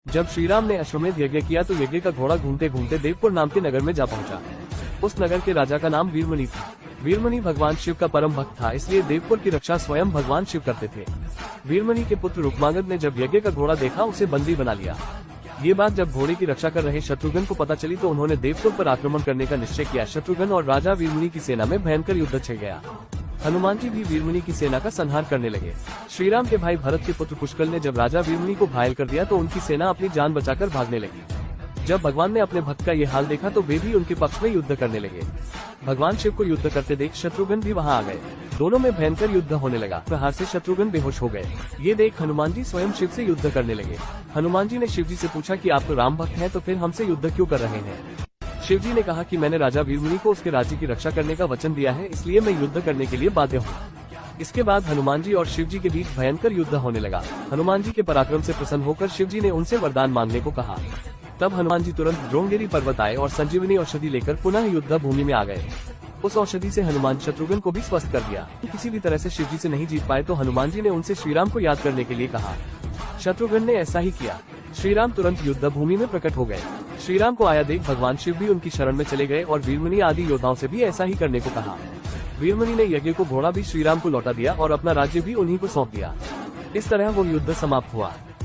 जब श्री राम ने अश्वमेध यज्ञ किया तो यज्ञ का घोड़ा घूमते घूमते देवपुर नाम के नगर में जा पहुंचा। उस नगर के राजा का नाम वीरमणि था। वीरमणि भगवान शिव का परम भक्त था, इसलिए देवपुर की रक्षा स्वयं भगवान शिव करते थे। वीरमणि के पुत्र रुक्मांगद ने जब यज्ञ का घोड़ा देखा, उसे बंदी बना लिया। ये बात जब घोड़े की रक्षा कर रहे शत्रुघ्न को पता चली तो उन्होंने देवपुर पर आक्रमण करने का निश्चय किया। शत्रुघ्न और राजा वीरमणि की सेना में भयंकर युद्ध छिड़ गया। हनुमान जी भी वीरमणि की सेना का संहार करने लगे। श्री राम के भाई भरत के पुत्र पुष्कल ने जब राजा वीरमणि को घायल कर दिया तो उनकी सेना अपनी जान बचाकर भागने लगी। जब भगवान ने अपने भक्त का ये हाल देखा तो वे भी उनके पक्ष में युद्ध करने लगे। भगवान शिव को युद्ध करते देख शत्रुघ्न भी वहां आ गए। दोनों में भयंकर युद्ध होने लगा। प्रहार से शत्रुघ्न बेहोश हो गए। ये देख हनुमान जी स्वयं शिव से युद्ध करने लगे। हनुमान जी ने शिव जी से पूछा कि आप तो राम भक्त हैं, तो फिर हमसे युद्ध क्यों कर रहे हैं? शिव जी ने कहा कि मैंने राजा वीरमणि को उसके राज्य की रक्षा करने का वचन दिया है, इसलिए मैं युद्ध करने के लिए बाध्य हूँ। इसके बाद हनुमान जी और शिव जी के बीच भयंकर युद्ध होने लगा। हनुमान जी के पराक्रम से प्रसन्न होकर शिव जी ने उनसे वरदान मांगने को कहा। तब हनुमान जी तुरंत द्रोणगिरी पर्वत आए और संजीवनी औषधि लेकर पुनः युद्ध भूमि में आ गए। उस औषधि से हनुमान शत्रुघ्न को भी स्वस्थ कर दिया। किसी भी तरह से शिव जी से नहीं जीत पाए तो हनुमान जी ने उनसे श्री राम को याद करने के लिए कहा। शत्रुघ्न ने ऐसा ही किया। श्री राम तुरंत युद्ध भूमि में प्रकट हो गए। श्री राम को आया देख भगवान शिव भी उनकी शरण में चले गए और वीरमणि आदि योद्धाओं से भी ऐसा ही करने को कहा। वीरमणि ने यज्ञ को घोड़ा भी श्री राम को लौटा दिया और अपना राज्य भी उन्हीं को सौंप दिया। इस तरह वो युद्ध समाप्त हुआ।